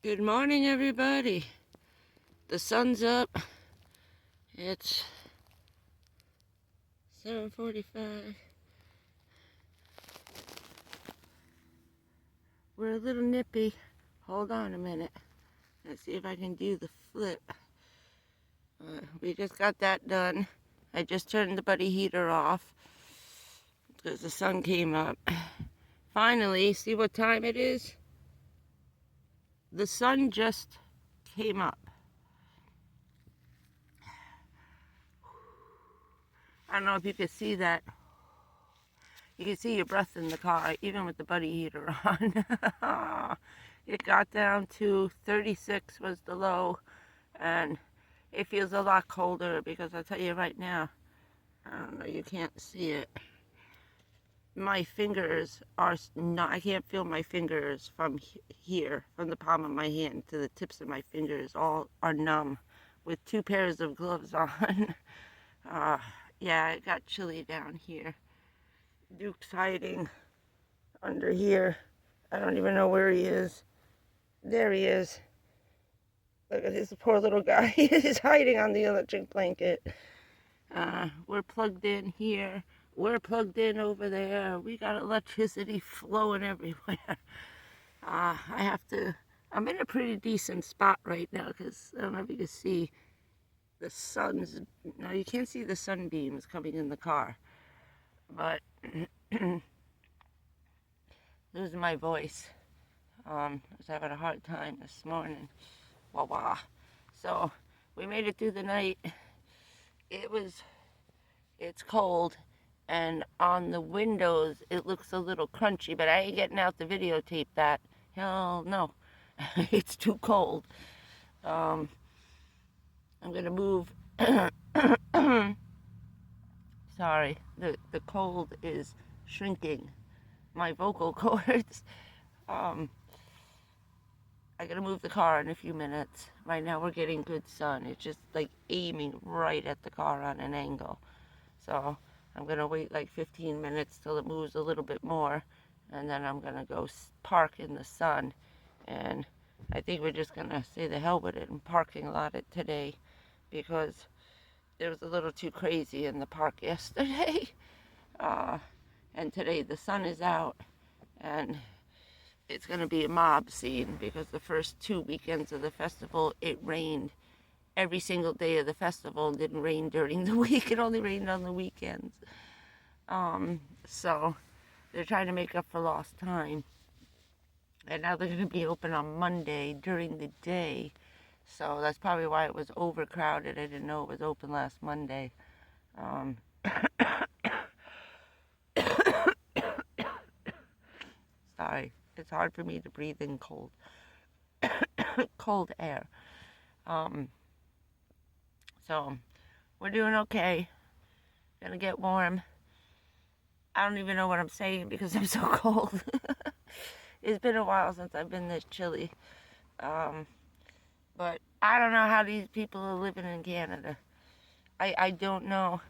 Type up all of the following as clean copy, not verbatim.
Good morning, everybody. The sun's up. It's 7:45. We're a little nippy. Hold on a minute. Let's see if I can do the flip. We just got that done. I just turned the buddy heater off because the sun came up. Finally, see what time it is? The sun just came up. I don't know if you can see that. You can see your breath in the car, even with the buddy heater on. It got down to 36 was the low, and it feels a lot colder because I'll tell you right now, I don't know, you can't see it. My fingers are not, I can't feel my fingers from here, from the palm of my hand to the tips of my fingers, all are numb with 2 pairs of gloves on. Yeah, it got chilly down here. Duke's hiding under here. I don't even know where he is. There he is. Look at this poor little guy. He's hiding on the electric blanket. We're plugged in here. We're plugged in over there. We got electricity flowing everywhere. I'm in a pretty decent spot right now because I don't know if you can see the sun's, no, you can't see the sunbeams coming in the car, but losing my voice. I was having a hard time this morning. Wah. So we made it through the night. It's cold, and on the windows it looks a little crunchy, but I ain't getting out the videotape that. Hell no. It's too cold. I'm gonna move. Sorry, the cold is shrinking my vocal cords. I gotta move the car in a few minutes. Right now we're getting good sun. It's just like aiming right at the car on an angle. So I'm gonna wait like 15 minutes till it moves a little bit more, and then I'm gonna go park in the sun. And I think we're just gonna say the hell with it and parking lot it today, because it was a little too crazy in the park yesterday. And today the sun is out, and it's going to be a mob scene because the first 2 weekends of the festival, it rained every single day of the festival. It didn't rain during the week. It only rained on the weekends. So they're trying to make up for lost time. And now they're going to be open on Monday during the day. So that's probably why it was overcrowded. I didn't know it was open last Monday. Sorry, it's hard for me to breathe in cold air. So we're doing okay. Gonna get warm. I don't even know what I'm saying because I'm so cold. It's been a while since I've been this chilly. But I don't know how these people are living in Canada. I don't know.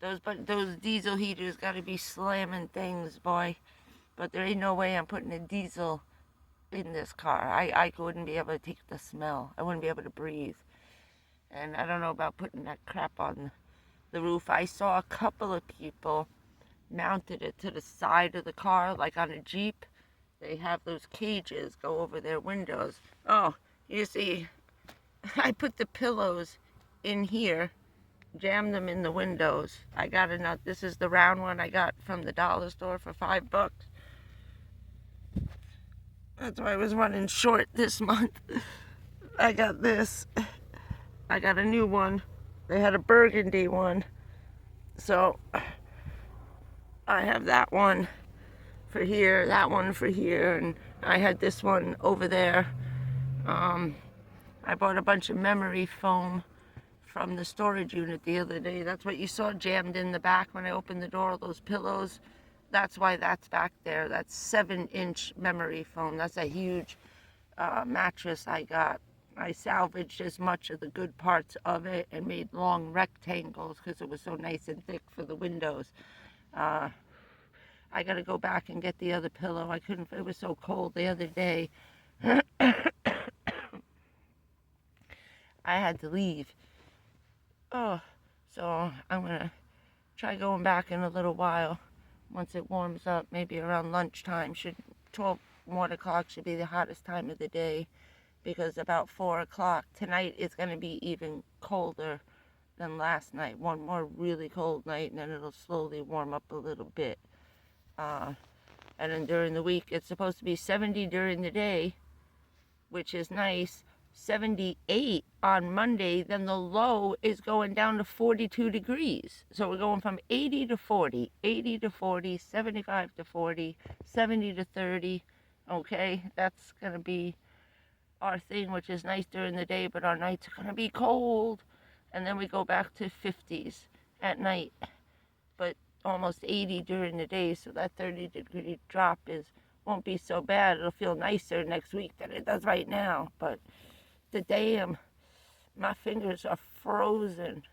Those diesel heaters gotta be slamming things, boy. But there ain't no way I'm putting a diesel in this car. I wouldn't be able to take the smell. I wouldn't be able to breathe. And I don't know about putting that crap on the roof. I saw a couple of people mounted it to the side of the car, like on a Jeep. They have those cages go over their windows. Oh, you see, I put the pillows in here, jammed them in the windows. I got enough. This is the round one I got from the dollar store for $5. That's why I was running short this month. I got this. I got a new one. They had a burgundy one. So I have that one for here, that one for here, and I had this one over there. I bought a bunch of memory foam from the storage unit the other day. That's what you saw jammed in the back when I opened the door, those pillows. That's why that's back there. That's 7-inch memory foam. That's a huge mattress I got. I salvaged as much of the good parts of it and made long rectangles because it was so nice and thick for the windows. I I got to go back and get the other pillow. I couldn't, it was so cold the other day. I had to leave. Oh, so I'm going to try going back in a little while. Once it warms up, maybe around lunchtime. 1 o'clock should be the hottest time of the day, because about 4 o'clock tonight is going to be even colder than last night. One more really cold night, and then it'll slowly warm up a little bit. And then during the week, it's supposed to be 70 during the day, which is nice. 78 on Monday, then the low is going down to 42 degrees. So we're going from 80 to 40, 80 to 40, 75 to 40, 70 to 30. Okay, that's going to be our thing, which is nice during the day, but our nights are going to be cold. And then we go back to 50s at night, but almost 80 during the day. So that 30-degree drop won't be so bad. It'll feel nicer next week than it does right now. But the damn, my fingers are frozen.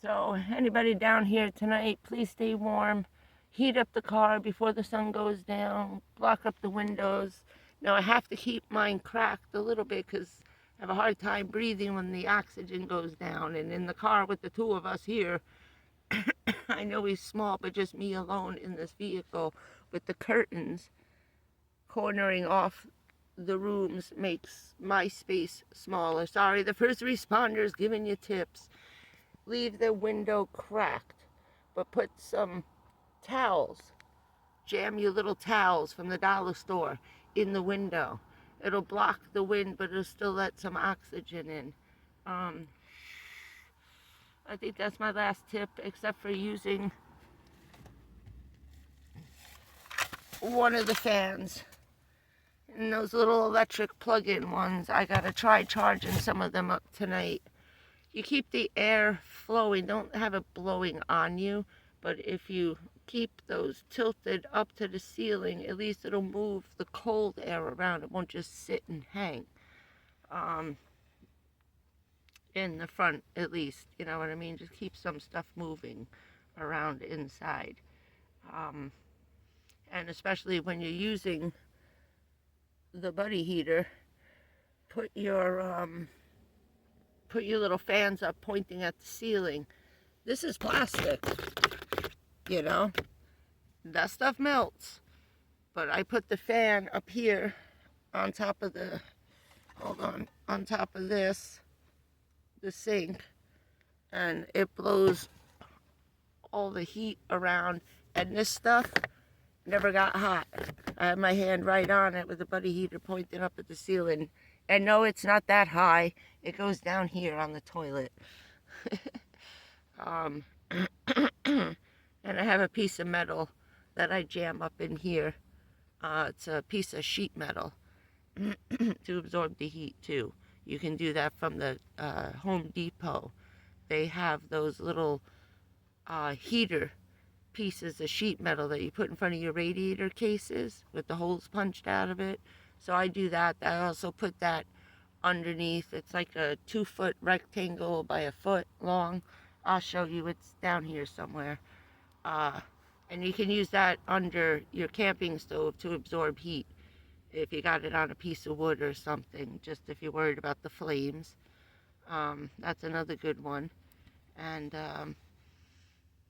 So anybody down here tonight, please stay warm. Heat up the car before the sun goes down. Block up the windows. Now I have to keep mine cracked a little bit because I have a hard time breathing when the oxygen goes down. And in the car with the two of us here, I know he's small, but just me alone in this vehicle with the curtains cornering off the rooms makes my space smaller. Sorry, the first responders giving you tips. Leave the window cracked, but put some towels. Jam your little towels from the dollar store in the window. It'll block the wind, but it'll still let some oxygen in. I think that's my last tip, except for using one of the fans. And those little electric plug-in ones, I gotta try charging some of them up tonight. You keep the air flowing, don't have it blowing on you, but if you keep those tilted up to the ceiling, at least it'll move the cold air around. It won't just sit and hang. In the front, at least, you know what I mean? Just keep some stuff moving around inside. And especially when you're using the buddy heater, put your little fans up pointing at the ceiling. This is plastic, you know, that stuff melts. But I put the fan up here on top of the, on top of this, the sink, and it blows all the heat around, and this stuff never got hot. I have my hand right on it with the buddy heater pointing up at the ceiling. And no, it's not that high. It goes down here on the toilet. And I have a piece of metal that I jam up in here. It's a piece of sheet metal to absorb the heat too. You can do that from the Home Depot. They have those little heater pieces of sheet metal that you put in front of your radiator cases with the holes punched out of it. So I do that. I also put that underneath. It's like a 2-foot rectangle by a foot long. I'll show you. It's down here somewhere. And you can use that under your camping stove to absorb heat if you got it on a piece of wood or something, just if you're worried about the flames. That's another good one. And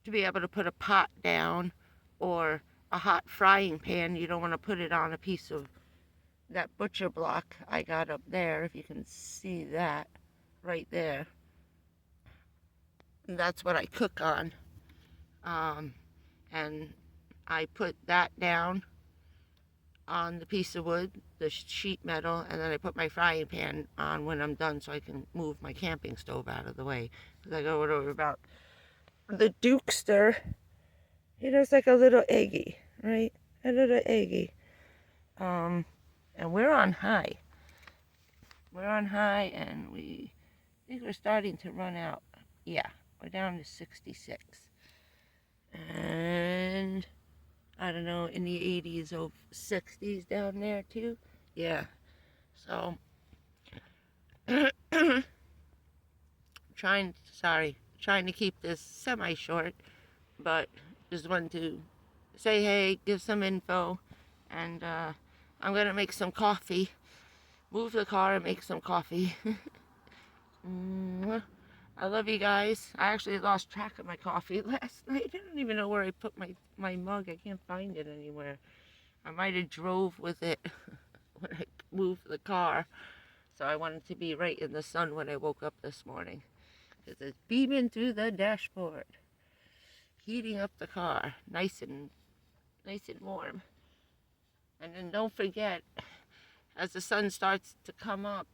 to be able to put a pot down or a hot frying pan, you don't want to put it on a piece of that butcher block I got up there, if you can see that right there. And that's what I cook on. And I put that down on the piece of wood, the sheet metal, and then I put my frying pan on when I'm done so I can move my camping stove out of the way. Because I go over about the Dukester. You know, it's like a little eggy, right? A little eggy. And we're on high. We're on high, and I think we're starting to run out. Yeah, we're down to 66. And I don't know, in the 80s or 60s down there too. Yeah. So trying to keep this semi-short, but Just wanted to say hey, give some info, and I'm gonna make some coffee. Move the car and make some coffee. I love you guys. I actually lost track of my coffee last night. I don't even know where I put my mug. I can't find it anywhere. I might have drove with it when I moved the car. So I wanted to be right in the sun when I woke up this morning. Because it's beaming through the dashboard. Heating up the car. Nice and warm. And then don't forget, as the sun starts to come up,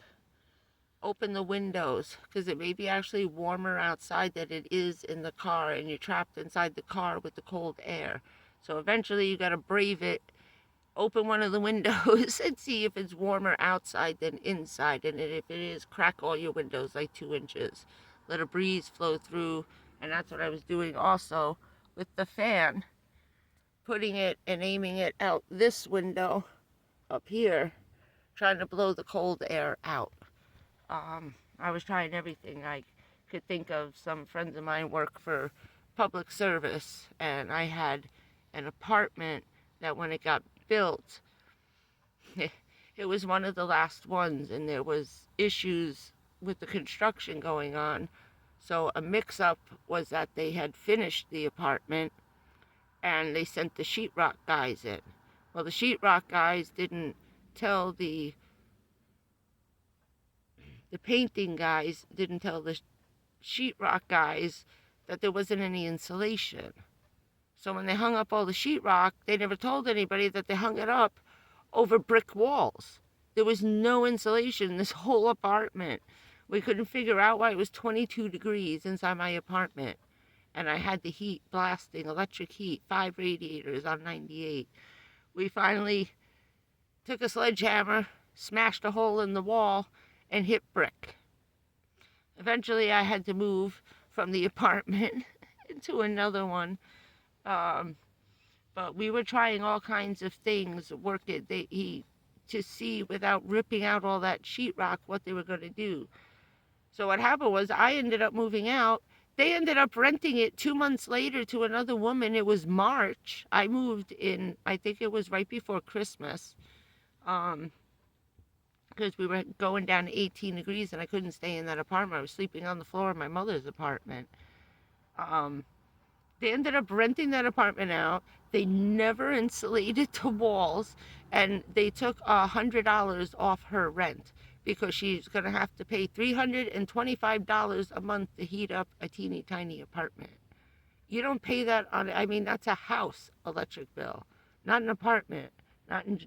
open the windows, because it may be actually warmer outside than it is in the car, and you're trapped inside the car with the cold air. So eventually you got to brave it. Open one of the windows and see if it's warmer outside than inside, and if it is, crack all your windows like 2 inches. Let a breeze flow through, and that's what I was doing also with the fan, putting it and aiming it out this window up here, trying to blow the cold air out. I was trying everything I could think of. Some friends of mine work for public service, and I had an apartment that when it got built, it was one of the last ones, and there was issues with the construction going on. So a mix-up was that they had finished the apartment, and they sent the sheetrock guys in. Well, the sheetrock guys didn't tell the painting guys didn't tell the sheetrock guys that there wasn't any insulation. So when they hung up all the sheetrock, they never told anybody that they hung it up over brick walls. There was no insulation in this whole apartment. We couldn't figure out why it was 22 degrees inside my apartment. And I had the heat blasting, electric heat, 5 radiators on 98. We finally took a sledgehammer, smashed a hole in the wall, and hit brick. Eventually I had to move from the apartment into another one. But we were trying all kinds of things, to see without ripping out all that sheetrock what they were going to do. So what happened was I ended up moving out. They ended up renting it 2 months later to another woman. It was March. I moved in, I think it was right before Christmas. Because we were going down to 18 degrees and I couldn't stay in that apartment. I was sleeping on the floor of my mother's apartment. They ended up renting that apartment out. They never insulated the walls, and they took $100 off her rent because she's going to have to pay $325 a month to heat up a teeny tiny apartment. You don't pay that on, I mean, that's a house electric bill, not an apartment,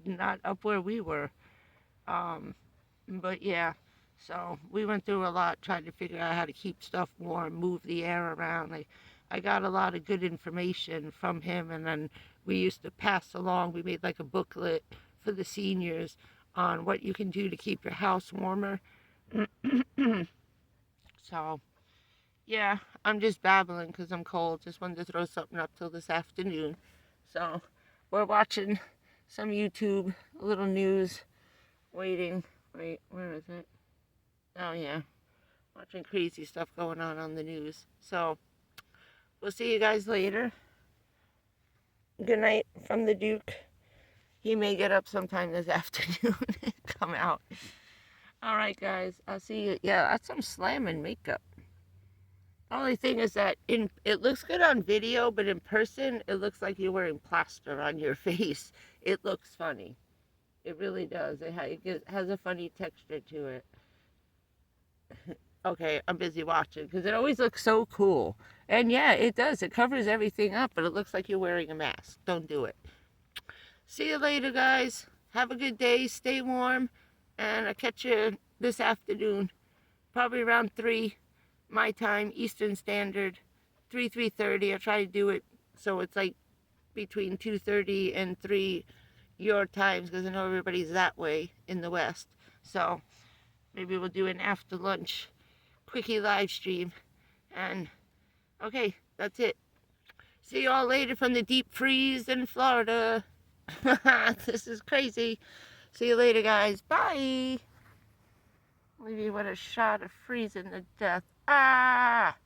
not up where we were. But yeah, so we went through a lot trying to figure out how to keep stuff warm, move the air around. I got a lot of good information from him, and then we used to pass along. We made like a booklet for the seniors on what you can do to keep your house warmer. So, yeah, I'm just babbling because I'm cold. Just wanted to throw something up till this afternoon. So, we're watching some YouTube, a little news, waiting. Wait, where is it? Oh, yeah. Watching crazy stuff going on the news. So, we'll see you guys later. Good night from the Duke. He may get up sometime this afternoon and come out. All right, guys. I'll see you. Yeah, that's some slamming makeup. The only thing is that it looks good on video, but in person, it looks like you're wearing plaster on your face. It looks funny. It really does. It has a funny texture to it. Okay, I'm busy watching because it always looks so cool. And yeah, it does. It covers everything up, but it looks like you're wearing a mask. Don't do it. See you later, guys. Have a good day. Stay warm. And I'll catch you this afternoon. Probably around 3 my time, Eastern Standard. 3:30. I'll try to do it so it's like between 2:30 and 3 your times, because I know everybody's that way in the West. So maybe we'll do an after lunch quickie live stream. And okay, that's it. See you all later from the deep freeze in Florida. This is crazy. See you later, guys. Bye. Leave you with a shot of freezing to death. Ah!